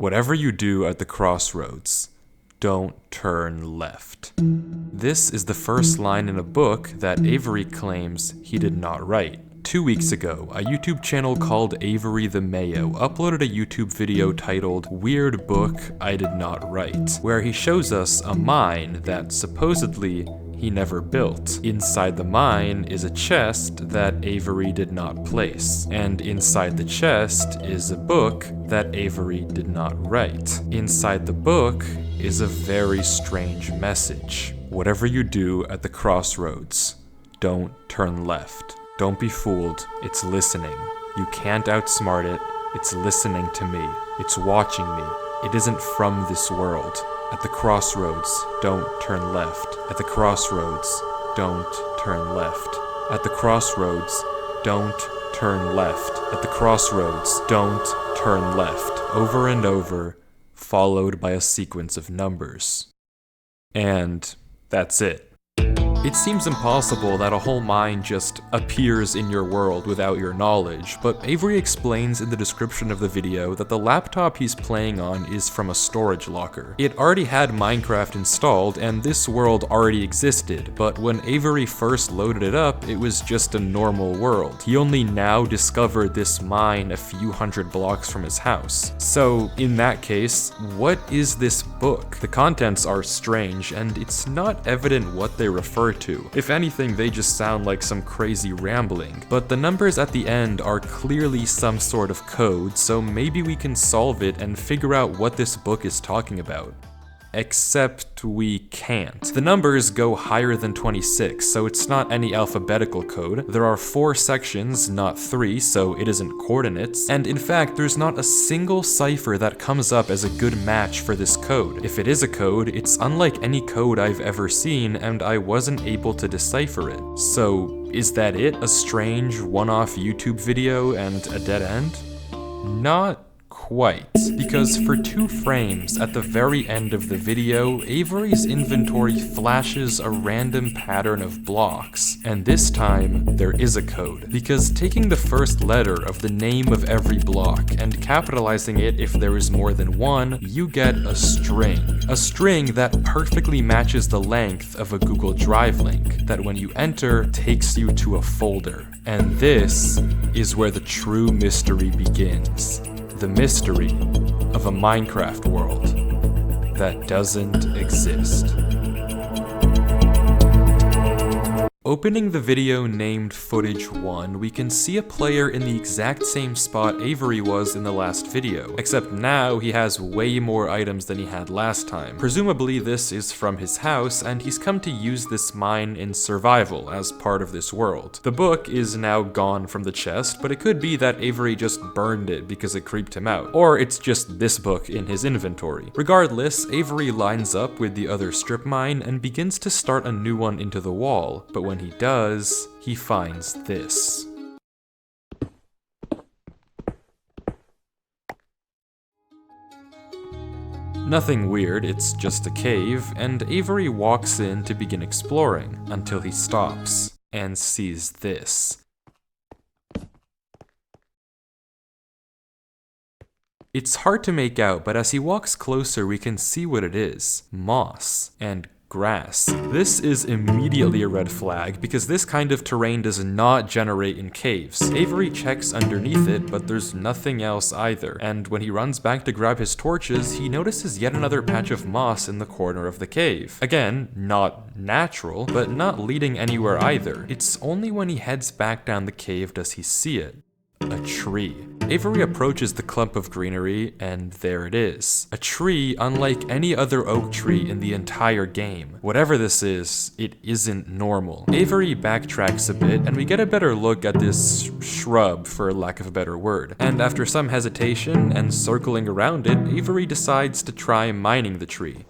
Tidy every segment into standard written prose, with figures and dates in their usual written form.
Whatever you do at the crossroads, don't turn left. This is the first line in a book that Avery claims he did not write. 2 weeks ago, a YouTube channel called Avery the Mayo uploaded a YouTube video titled Weird Book I Did Not Write, where he shows us a mine that supposedly he never built. Inside the mine is a chest that Avery did not place, and inside the chest is a book that Avery did not write. Inside the book is a very strange message. Whatever you do at the crossroads, don't turn left. Don't be fooled, it's listening. You can't outsmart it, it's listening to me. It's watching me. It isn't from this world. At the crossroads, don't turn left. At the crossroads, don't turn left. At the crossroads, don't turn left. At the crossroads, don't turn left. Over and over, followed by a sequence of numbers. And that's it. It seems impossible that a whole mine just appears in your world without your knowledge, but Avery explains in the description of the video that the laptop he's playing on is from a storage locker. It already had Minecraft installed, and this world already existed, but when Avery first loaded it up, it was just a normal world. He only now discovered this mine a few hundred blocks from his house. So, in that case, what is this book? The contents are strange, and it's not evident what they refer to. If anything, they just sound like some crazy rambling. But the numbers at the end are clearly some sort of code, so maybe we can solve it and figure out what this book is talking about. Except we can't. The numbers go higher than 26, so it's not any alphabetical code. There are 4 sections, not 3, so it isn't coordinates. And in fact, there's not a single cipher that comes up as a good match for this code. If it is a code, it's unlike any code I've ever seen, and I wasn't able to decipher it. So, is that it? A strange, one-off YouTube video and a dead end? Not quite, because for 2 frames at the very end of the video, Avery's inventory flashes a random pattern of blocks, and this time there is a code, because taking the first letter of the name of every block and capitalizing it if there is more than one, you get a string that perfectly matches the length of a Google Drive link that when you enter takes you to a folder. And this is where the true mystery begins. The mystery of a Minecraft world that doesn't exist. Opening the video named Footage 1, we can see a player in the exact same spot Avery was in the last video, except now he has way more items than he had last time. Presumably this is from his house, and he's come to use this mine in survival as part of this world. The book is now gone from the chest, but it could be that Avery just burned it because it creeped him out, or it's just this book in his inventory. Regardless, Avery lines up with the other strip mine and begins to start a new one into the wall, but when he does, he finds this. Nothing weird, it's just a cave, and Avery walks in to begin exploring, until he stops and sees this. It's hard to make out, but as he walks closer we can see what it is. Moss and grass. This is immediately a red flag because this kind of terrain does not generate in caves. Avery checks underneath it, but there's nothing else either, and when he runs back to grab his torches, he notices yet another patch of moss in the corner of the cave. Again, not natural, but not leading anywhere either. It's only when he heads back down the cave does he see it. A tree. Avery approaches the clump of greenery, and there it is. A tree unlike any other oak tree in the entire game. Whatever this is, it isn't normal. Avery backtracks a bit, and we get a better look at this shrub, for lack of a better word. And after some hesitation and circling around it, Avery decides to try mining the tree.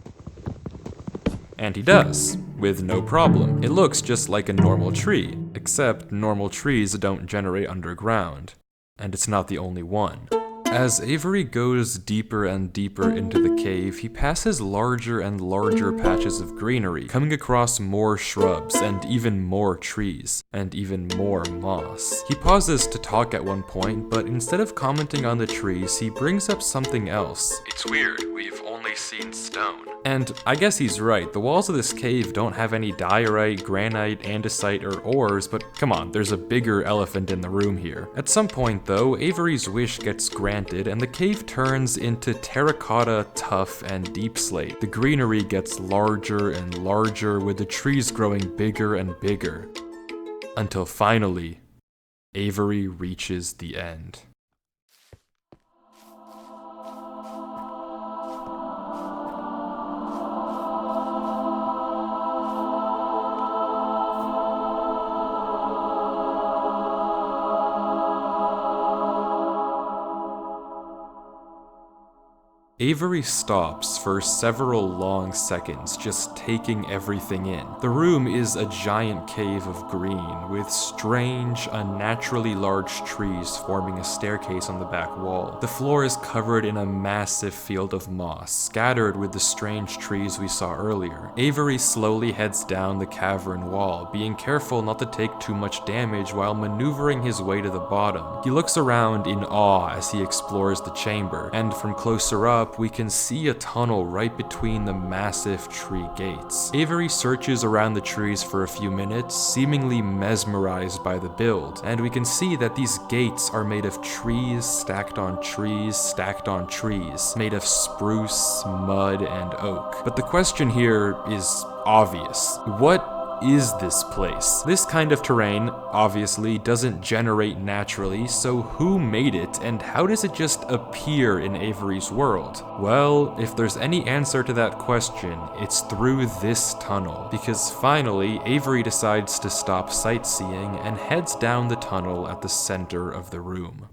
And he does, with no problem. It looks just like a normal tree, except normal trees don't generate underground. And it's not the only one. As Avery goes deeper and deeper into the cave, he passes larger and larger patches of greenery, coming across more shrubs and even more trees, and even more moss. He pauses to talk at one point, but instead of commenting on the trees, he brings up something else. It's weird, we've only seen stone. And I guess he's right, the walls of this cave don't have any diorite, granite, andesite, or ores, but come on, there's a bigger elephant in the room here. At some point though, Avery's wish gets granted and the cave turns into terracotta, tuff, and deep slate. The greenery gets larger and larger, with the trees growing bigger and bigger. Until finally, Avery reaches the end. Avery stops for several long seconds, just taking everything in. The room is a giant cave of green, with strange, unnaturally large trees forming a staircase on the back wall. The floor is covered in a massive field of moss, scattered with the strange trees we saw earlier. Avery slowly heads down the cavern wall, being careful not to take too much damage while maneuvering his way to the bottom. He looks around in awe as he explores the chamber, and from closer up, we can see a tunnel right between the massive tree gates. Avery searches around the trees for a few minutes, seemingly mesmerized by the build, and we can see that these gates are made of trees stacked on trees stacked on trees, made of spruce, mud, and oak. But the question here is obvious. What is this place? This kind of terrain, obviously, doesn't generate naturally, so who made it, and how does it just appear in Avery's world? Well, if there's any answer to that question, it's through this tunnel, because finally, Avery decides to stop sightseeing and heads down the tunnel at the center of the room.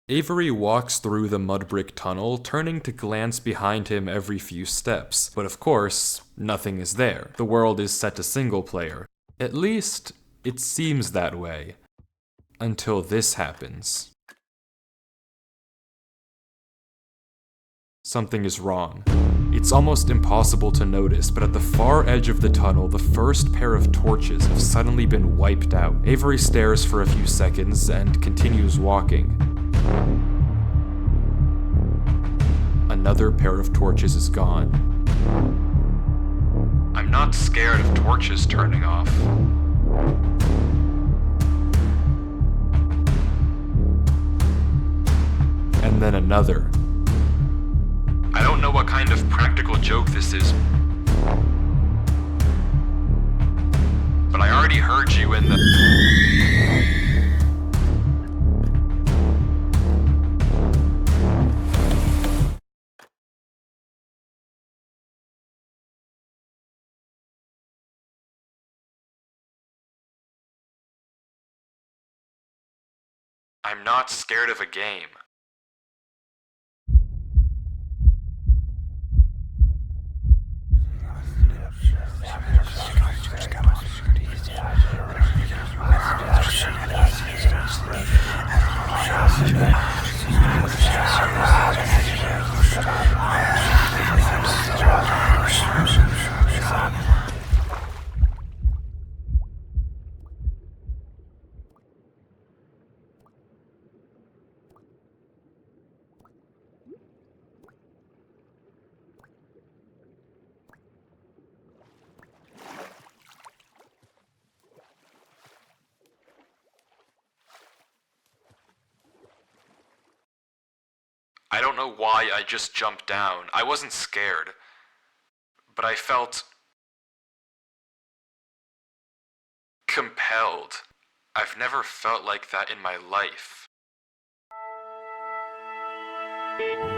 Avery walks through the mud brick tunnel, turning to glance behind him every few steps, but of course, nothing is there. The world is set to single player. At least, it seems that way. Until this happens. Something is wrong. It's almost impossible to notice, but at the far edge of the tunnel, the first pair of torches have suddenly been wiped out. Avery stares for a few seconds and continues walking. Another pair of torches is gone. I'm not scared of torches turning off. And then another. I don't know what kind of practical joke this is, but I already heard you in the... I'm not scared of a game. I don't know why I just jumped down. I wasn't scared, but I felt compelled. I've never felt like that in my life.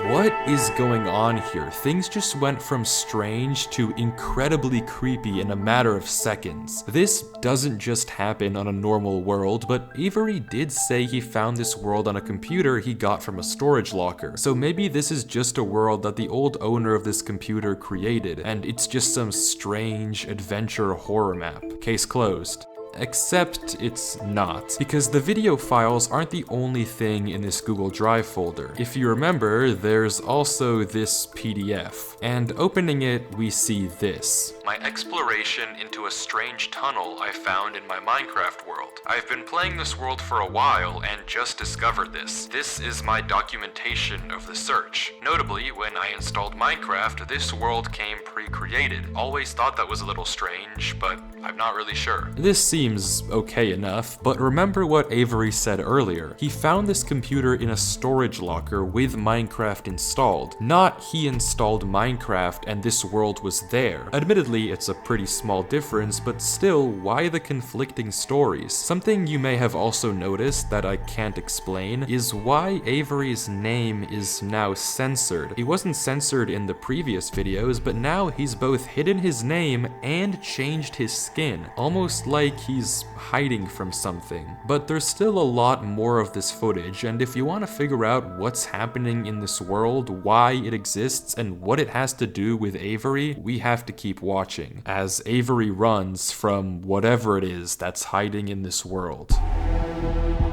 What is going on here? Things just went from strange to incredibly creepy in a matter of seconds. This doesn't just happen on a normal world, but Avery did say he found this world on a computer he got from a storage locker. So maybe this is just a world that the old owner of this computer created, and it's just some strange adventure horror map. Case closed. Except it's not, because the video files aren't the only thing in this Google Drive folder. If you remember, there's also this PDF, and opening it, we see this. My exploration into a strange tunnel I found in my Minecraft world. I've been playing this world for a while and just discovered this. This is my documentation of the search. Notably, when I installed Minecraft, this world came pre-created. Always thought that was a little strange, but I'm not really sure. This seems okay enough, but remember what Avery said earlier. He found this computer in a storage locker with Minecraft installed. Not he installed Minecraft and this world was there. Admittedly, it's a pretty small difference, but still, why the conflicting stories? Something you may have also noticed that I can't explain is why Avery's name is now censored. He wasn't censored in the previous videos, but now he's both hidden his name and changed his skin, almost like he's hiding from something. But there's still a lot more of this footage, and if you want to figure out what's happening in this world, why it exists, and what it has to do with Avery, we have to keep watching, as Avery runs from whatever it is that's hiding in this world.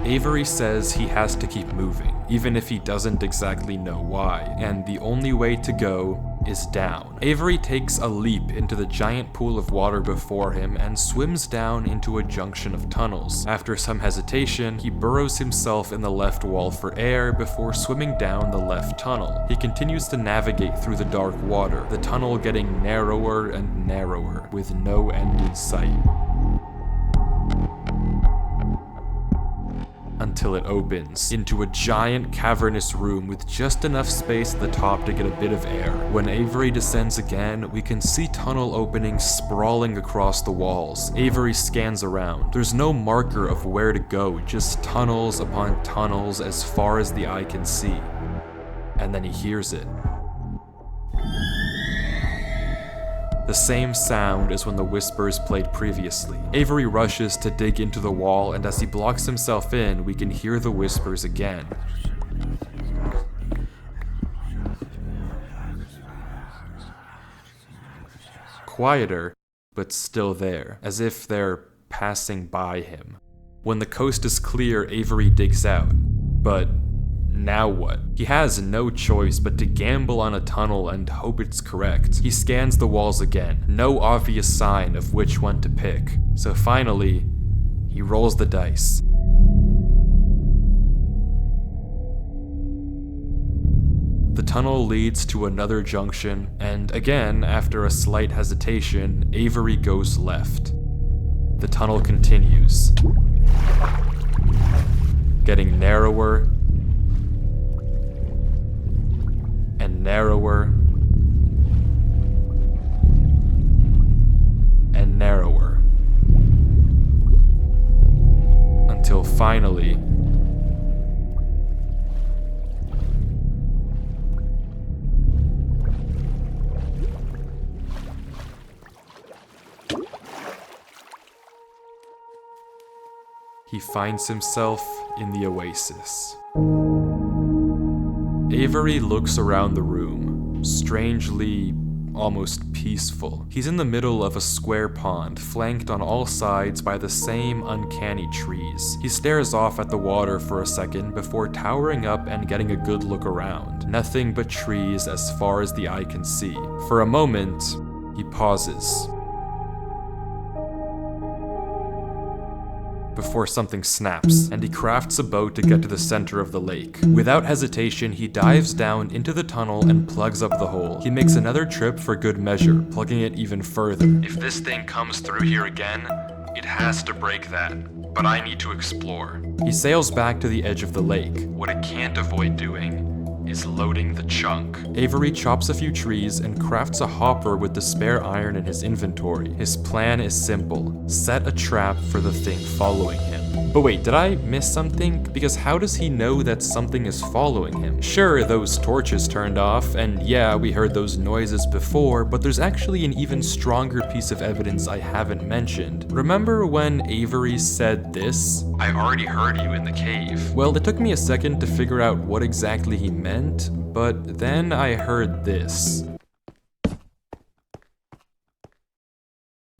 Avery says he has to keep moving, even if he doesn't exactly know why, and the only way to go is down. Avery takes a leap into the giant pool of water before him and swims down into a junction of tunnels. After some hesitation, he burrows himself in the left wall for air before swimming down the left tunnel. He continues to navigate through the dark water, the tunnel getting narrower and narrower, with no end in sight. Until it opens into a giant cavernous room with just enough space at the top to get a bit of air. When Avery descends again, we can see tunnel openings sprawling across the walls. Avery scans around. There's no marker of where to go, just tunnels upon tunnels as far as the eye can see. And then he hears it. The same sound as when the whispers played previously. Avery rushes to dig into the wall, and as he blocks himself in, we can hear the whispers again. Quieter, but still there, as if they're passing by him. When the coast is clear, Avery digs out. But now what? He has no choice but to gamble on a tunnel and hope it's correct. He scans the walls again, no obvious sign of which one to pick. So finally, he rolls the dice. The tunnel leads to another junction, and again, after a slight hesitation, Avery goes left. The tunnel continues, getting narrower and narrower and narrower, until finally he finds himself in the oasis. Avery looks around the room, strangely, almost peaceful. He's in the middle of a square pond, flanked on all sides by the same uncanny trees. He stares off at the water for a second before towering up and getting a good look around. Nothing but trees as far as the eye can see. For a moment, he pauses, before something snaps, and he crafts a boat to get to the center of the lake. Without hesitation, he dives down into the tunnel and plugs up the hole. He makes another trip for good measure, plugging it even further. If this thing comes through here again, it has to break that. But I need to explore. He sails back to the edge of the lake. What it can't avoid doing is loading the chunk. Avery chops a few trees and crafts a hopper with the spare iron in his inventory. His plan is simple: set a trap for the thing following him. But wait, did I miss something? Because how does he know that something is following him? Sure, those torches turned off, and yeah, we heard those noises before, but there's actually an even stronger piece of evidence I haven't mentioned. Remember when Avery said this? I already heard you in the cave. Well, it took me a second to figure out what exactly he meant, but then I heard this.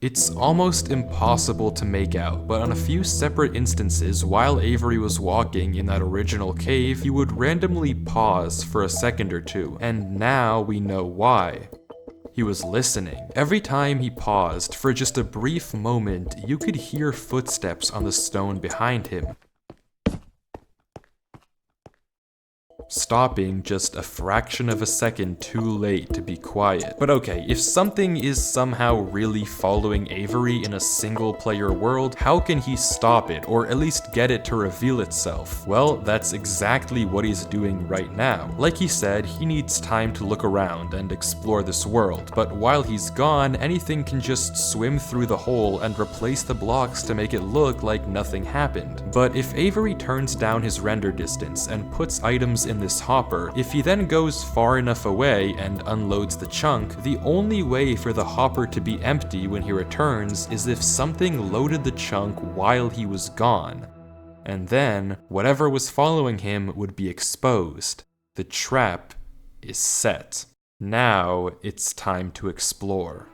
It's almost impossible to make out, but on a few separate instances while Avery was walking in that original cave, he would randomly pause for a second or two, and now we know why. He was listening. Every time he paused, for just a brief moment, you could hear footsteps on the stone behind him, stopping just a fraction of a second too late to be quiet. But okay, if something is somehow really following Avery in a single-player world, how can he stop it, or at least get it to reveal itself? Well, that's exactly what he's doing right now. Like he said, he needs time to look around and explore this world, but while he's gone, anything can just swim through the hole and replace the blocks to make it look like nothing happened. But if Avery turns down his render distance and puts items in this hopper, if he then goes far enough away and unloads the chunk, the only way for the hopper to be empty when he returns is if something loaded the chunk while he was gone. And then, whatever was following him would be exposed. The trap is set. Now it's time to explore.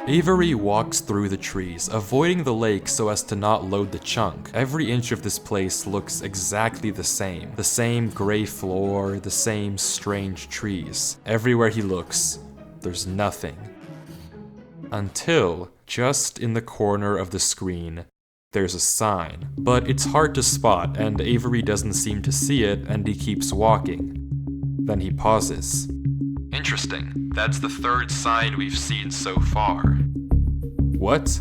Avery walks through the trees, avoiding the lake so as to not load the chunk. Every inch of this place looks exactly the same. The same gray floor, the same strange trees. Everywhere he looks, there's nothing. Until, just in the corner of the screen, there's a sign. But it's hard to spot, and Avery doesn't seem to see it, and he keeps walking. Then he pauses. Interesting. That's the third sign we've seen so far. What?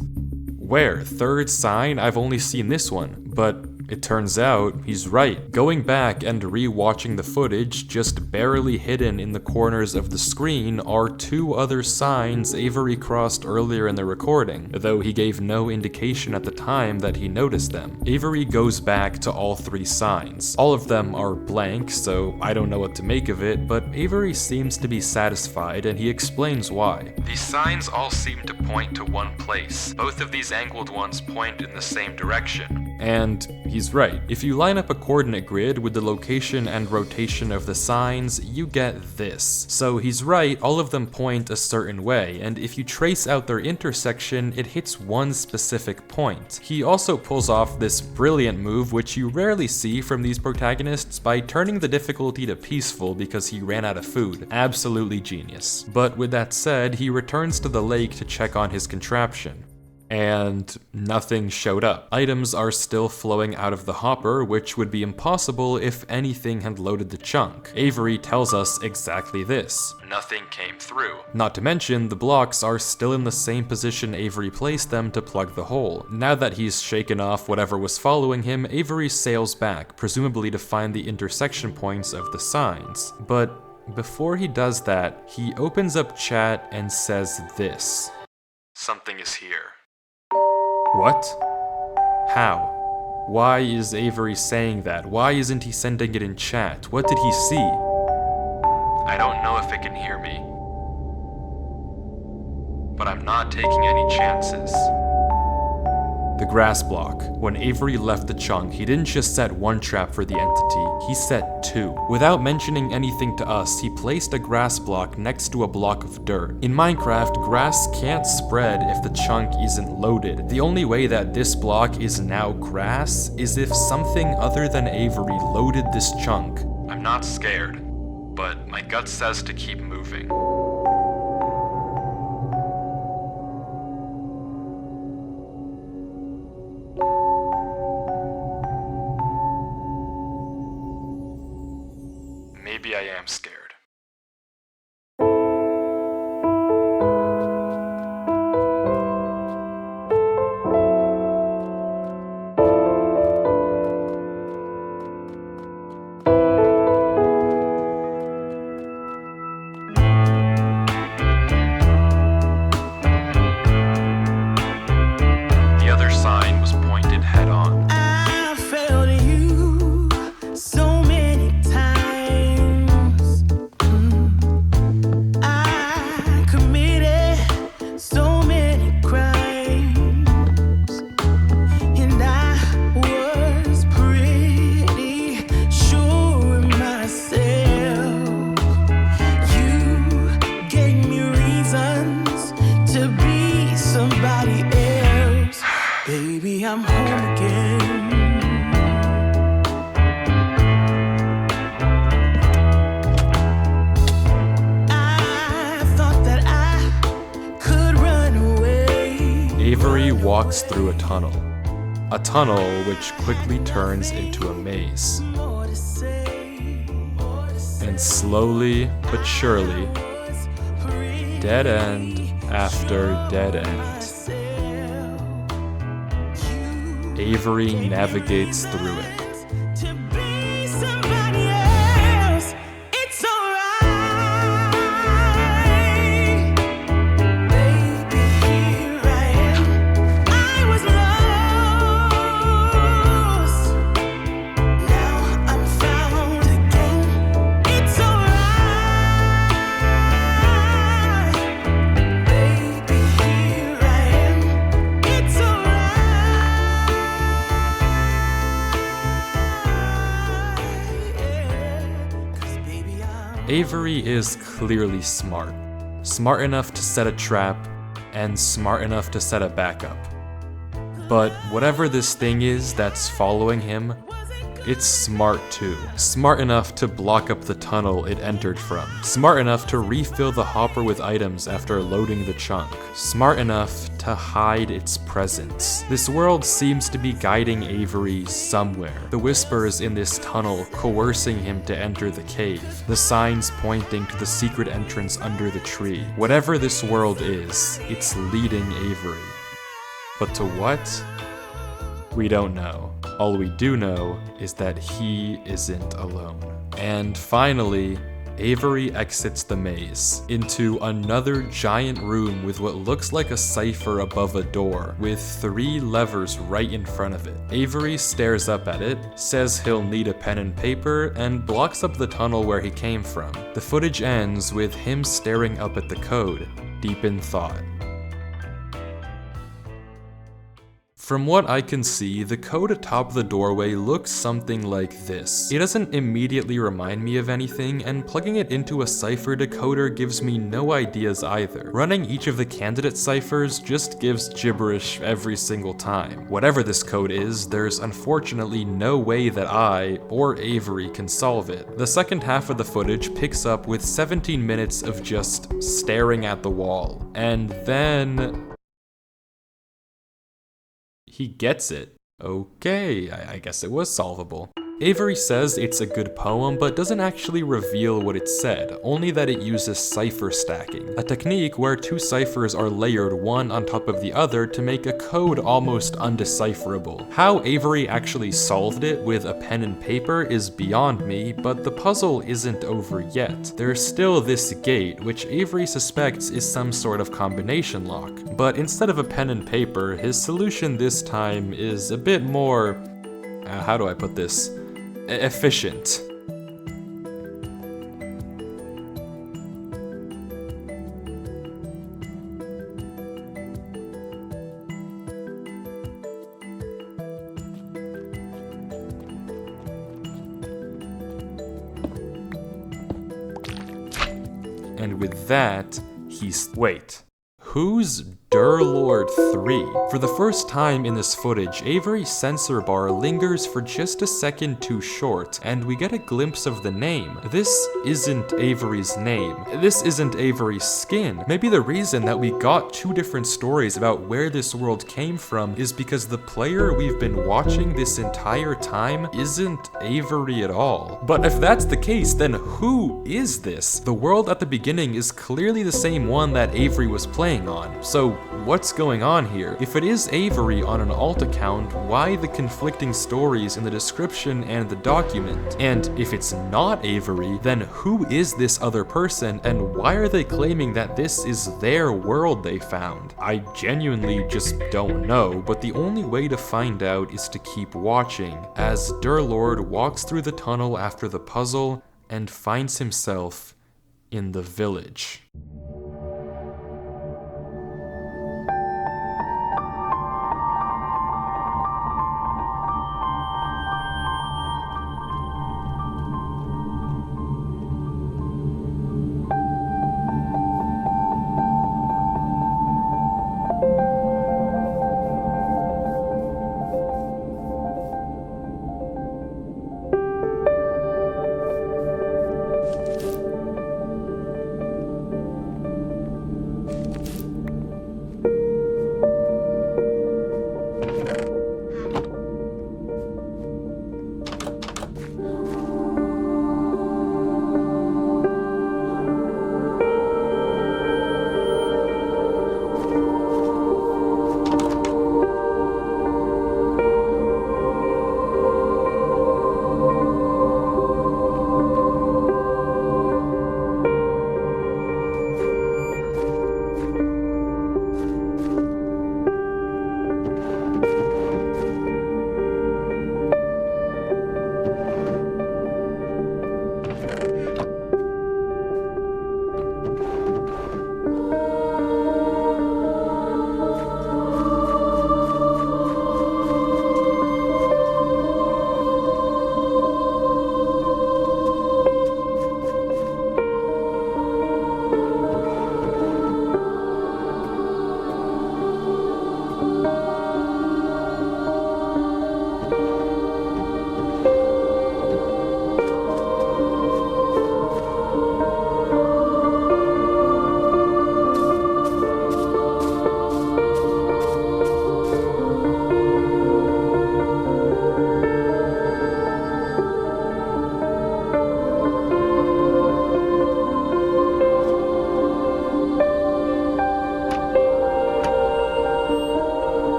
Where? Third sign? I've only seen this one. But it turns out he's right. Going back and re-watching the footage, just barely hidden in the corners of the screen are two other signs Avery crossed earlier in the recording, though he gave no indication at the time that he noticed them. Avery goes back to all three signs. All of them are blank, so I don't know what to make of it, but Avery seems to be satisfied and he explains why. These signs all seem to point to one place. Both of these angled ones point in the same direction. And he's right. If you line up a coordinate grid with the location and rotation of the signs, you get this. So he's right, all of them point a certain way, and if you trace out their intersection, it hits one specific point. He also pulls off this brilliant move, which you rarely see from these protagonists, by turning the difficulty to peaceful because he ran out of food. Absolutely genius. But with that said, he returns to the lake to check on his contraption. And nothing showed up. Items are still flowing out of the hopper, which would be impossible if anything had loaded the chunk. Avery tells us exactly this. Nothing came through. Not to mention, the blocks are still in the same position Avery placed them to plug the hole. Now that he's shaken off whatever was following him, Avery sails back, presumably to find the intersection points of the signs. But before he does that, he opens up chat and says this. Something is here. What? How? Why is Avery saying that? Why isn't he sending it in chat? What did he see? I don't know if it can hear me. But I'm not taking any chances. The grass block. When Avery left the chunk, he didn't just set one trap for the entity, he set two. Without mentioning anything to us, he placed a grass block next to a block of dirt. In Minecraft, grass can't spread if the chunk isn't loaded. The only way that this block is now grass is if something other than Avery loaded this chunk. I'm not scared, but my gut says to keep moving. Maybe I am scared. The other sign was pointed baby, I'm home again. Avery walks through a tunnel which quickly turns into a maze. And slowly but surely, dead end after dead end, Avery navigates through it. Avery is clearly smart. Smart enough to set a trap, and smart enough to set a backup. But whatever this thing is that's following him, it's smart too. Smart enough to block up the tunnel it entered from. Smart enough to refill the hopper with items after loading the chunk. Smart enough to hide its presence. This world seems to be guiding Avery somewhere. The whispers in this tunnel coercing him to enter the cave. The signs pointing to the secret entrance under the tree. Whatever this world is, it's leading Avery. But to what? We don't know. All we do know is that he isn't alone. And finally, Avery exits the maze into another giant room with what looks like a cipher above a door, with 3 levers right in front of it. Avery stares up at it, says he'll need a pen and paper, and blocks up the tunnel where he came from. The footage ends with him staring up at the code, deep in thought. From what I can see, the code atop the doorway looks something like this. It doesn't immediately remind me of anything, and plugging it into a cipher decoder gives me no ideas either. Running each of the candidate ciphers just gives gibberish every single time. Whatever this code is, there's unfortunately no way that I, or Avery, can solve it. The second half of the footage picks up with 17 minutes of just staring at the wall. And then he gets it. Okay, I guess it was solvable. Avery says it's a good poem, but doesn't actually reveal what it said, only that it uses cipher stacking, a technique where 2 ciphers are layered one on top of the other to make a code almost undecipherable. How Avery actually solved it with a pen and paper is beyond me, but the puzzle isn't over yet. There's still this gate, which Avery suspects is some sort of combination lock, but instead of a pen and paper, his solution this time is a bit more, how do I put this? Efficient. And with that, wait. Who's Durlord 3? For the first time in this footage, Avery's censor bar lingers for just a second too short, and we get a glimpse of the name. This isn't Avery's name. This isn't Avery's skin. Maybe the reason that we got 2 different stories about where this world came from is because the player we've been watching this entire time isn't Avery at all. But if that's the case, then who is this? The world at the beginning is clearly the same one that Avery was playing on. So what's going on here? If it is Avery on an alt account, why the conflicting stories in the description and the document? And if it's not Avery, then who is this other person, and why are they claiming that this is their world they found? I genuinely just don't know, but the only way to find out is to keep watching, as Durlord walks through the tunnel after the puzzle and finds himself in the village.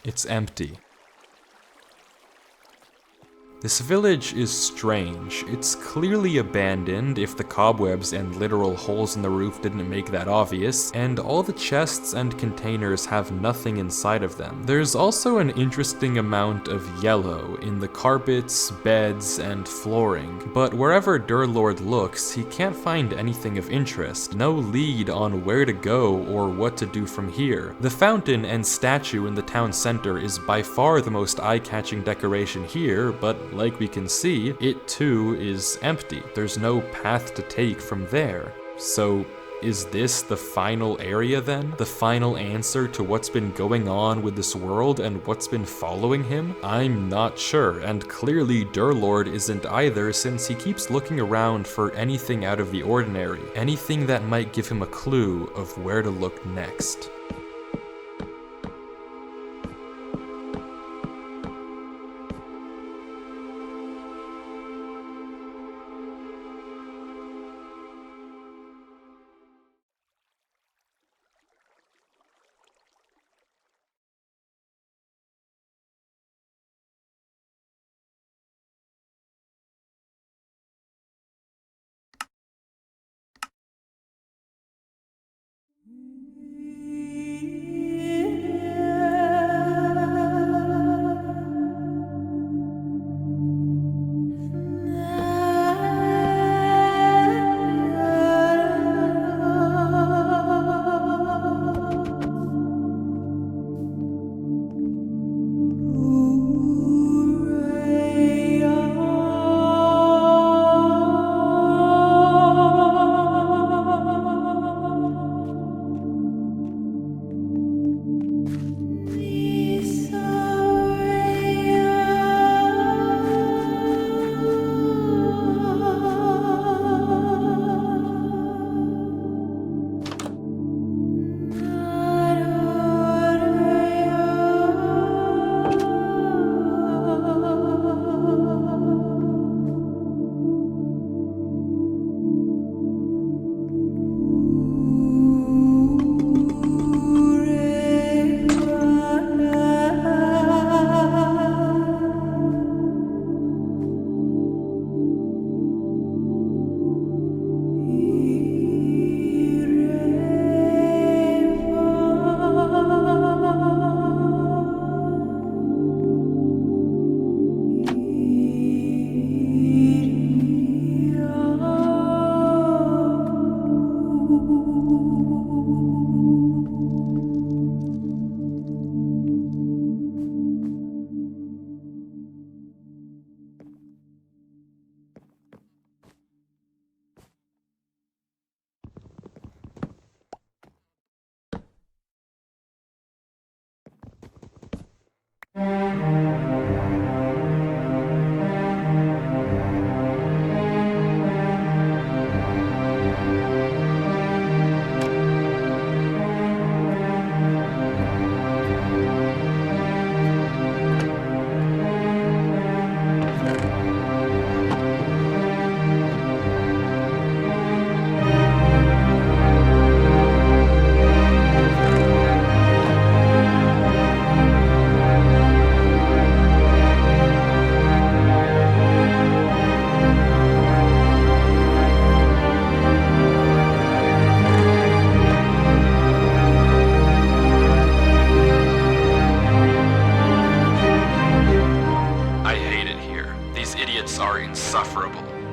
It's empty. This village is strange. It's clearly abandoned, if the cobwebs and literal holes in the roof didn't make that obvious, and all the chests and containers have nothing inside of them. There's also an interesting amount of yellow in the carpets, beds, and flooring, but wherever Durlord looks, he can't find anything of interest, no lead on where to go or what to do from here. The fountain and statue in the town center is by far the most eye-catching decoration here, but like we can see, it too is empty. There's no path to take from there. So, is this the final area then? The final answer to what's been going on with this world and what's been following him? I'm not sure, and clearly Durlord isn't either, since he keeps looking around for anything out of the ordinary, anything that might give him a clue of where to look next.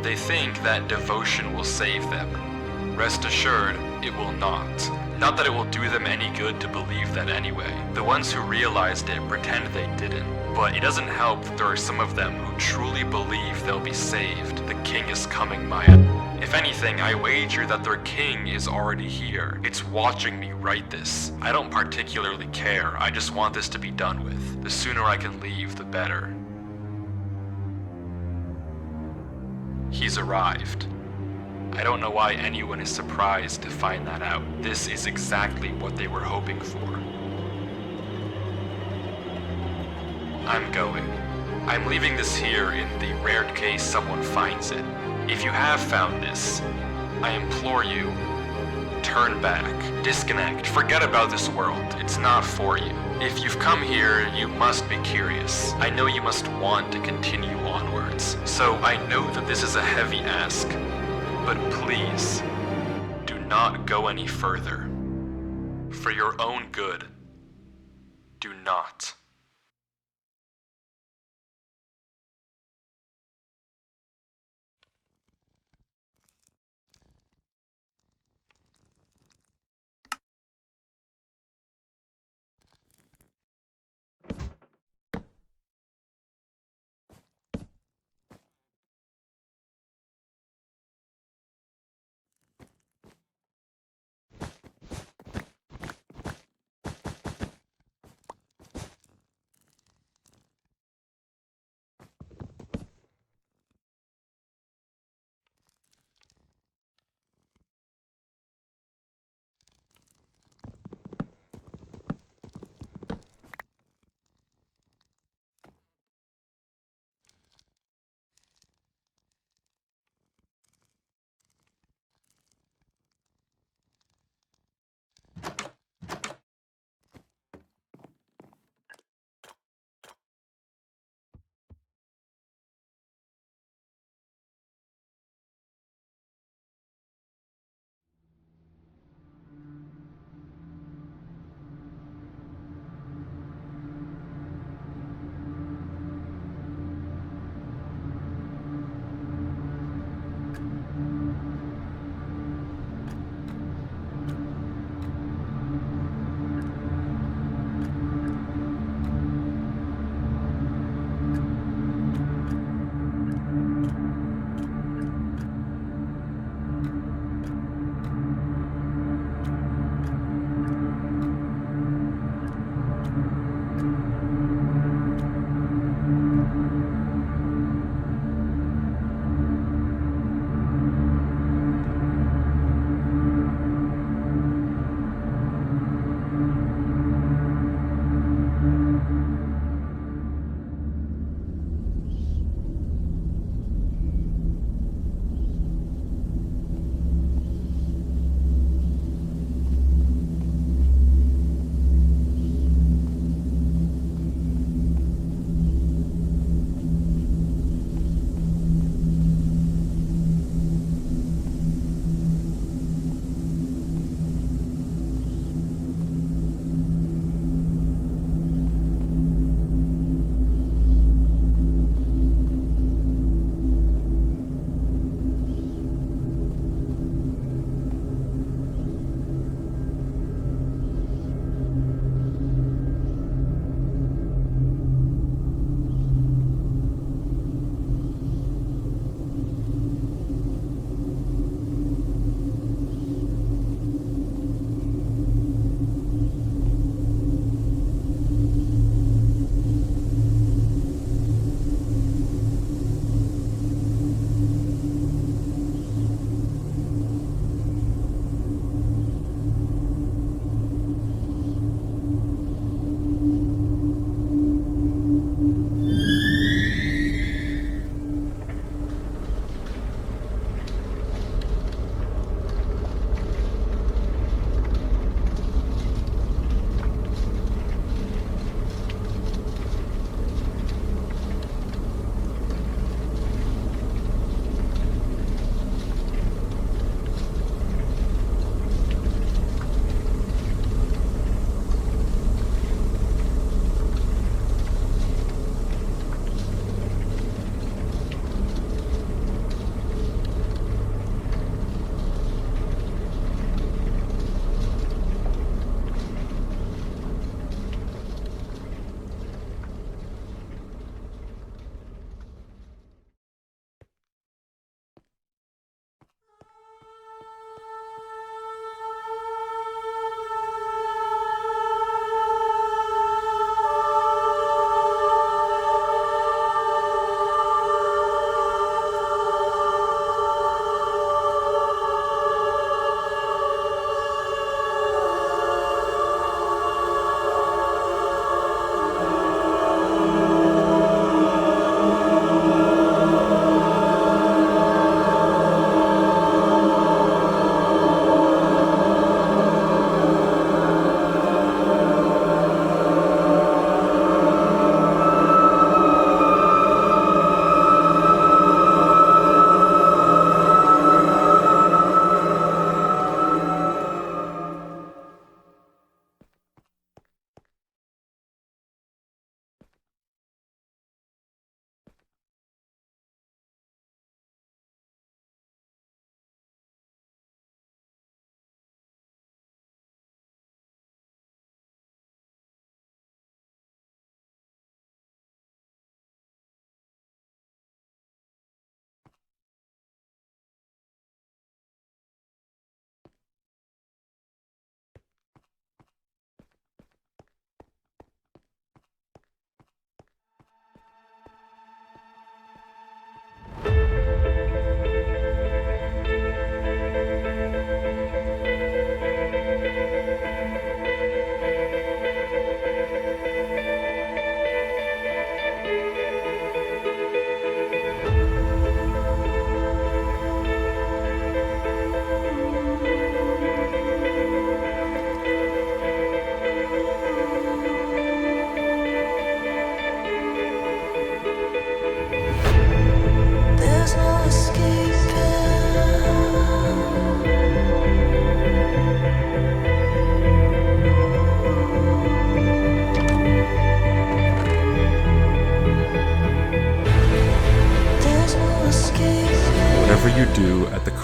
They think that devotion will save them. Rest assured, it will not. Not that it will do them any good to believe that anyway. The ones who realized it pretend they didn't. But it doesn't help that there are some of them who truly believe they'll be saved. The king is coming, Maya. If anything, I wager that their king is already here. It's watching me write this. I don't particularly care. I just want this to be done with. The sooner I can leave, the better. He's arrived. I don't know why anyone is surprised to find that out. This is exactly what they were hoping for. I'm going. I'm leaving this here in the rare case someone finds it. If you have found this, I implore you, turn back, disconnect, forget about this world. It's not for you. If you've come here, you must be curious. I know you must want to continue onwards. So I know that this is a heavy ask, but please, do not go any further. For your own good, do not.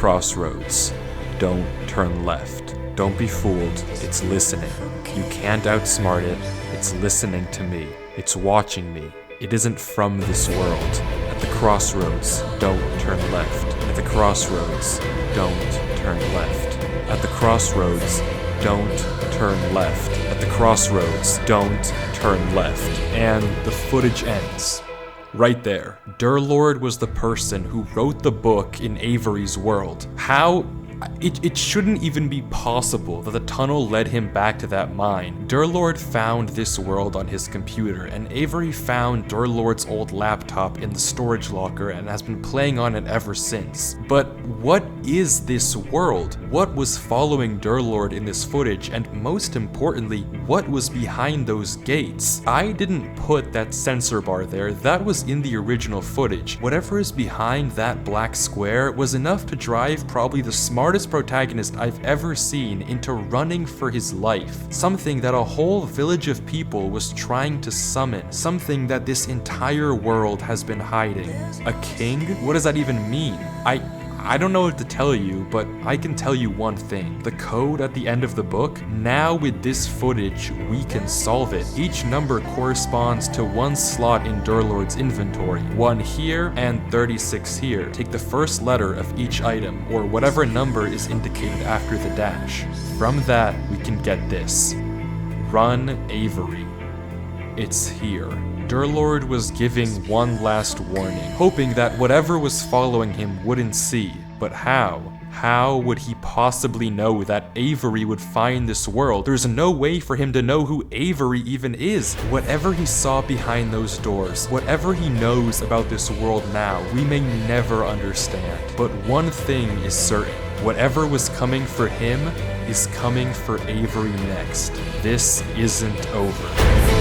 crossroads. Don't turn left. Don't be fooled. It's listening. You can't outsmart it. It's listening to me. It's watching me. It isn't from this world. At the crossroads, don't turn left. At the crossroads, don't turn left. At the crossroads, don't turn left. At the crossroads, don't turn left. And the footage ends. Right there. Durlord was the person who wrote the book in Avery's world. How? It shouldn't even be possible that the tunnel led him back to that mine. Durlord found this world on his computer, and Avery found Durlord's old laptop in the storage locker and has been playing on it ever since. But what is this world? What was following Durlord in this footage, and most importantly, what was behind those gates? I didn't put that sensor bar there, that was in the original footage. Whatever is behind that black square was enough to drive probably the smartest protagonist I've ever seen into running for his life. Something that a whole village of people was trying to summon. Something that this entire world has been hiding. A king? What does that even mean? I don't know what to tell you, but I can tell you one thing. The code at the end of the book, now with this footage, we can solve it. Each number corresponds to one slot in Durlord's inventory. 1 here and 36 here. Take the first letter of each item, or whatever number is indicated after the dash. From that, we can get this. Run Avery. It's here. Durlord was giving one last warning, hoping that whatever was following him wouldn't see. But how? How would he possibly know that Avery would find this world? There's no way for him to know who Avery even is. Whatever he saw behind those doors, whatever he knows about this world now, we may never understand. But one thing is certain. Whatever was coming for him is coming for Avery next. This isn't over.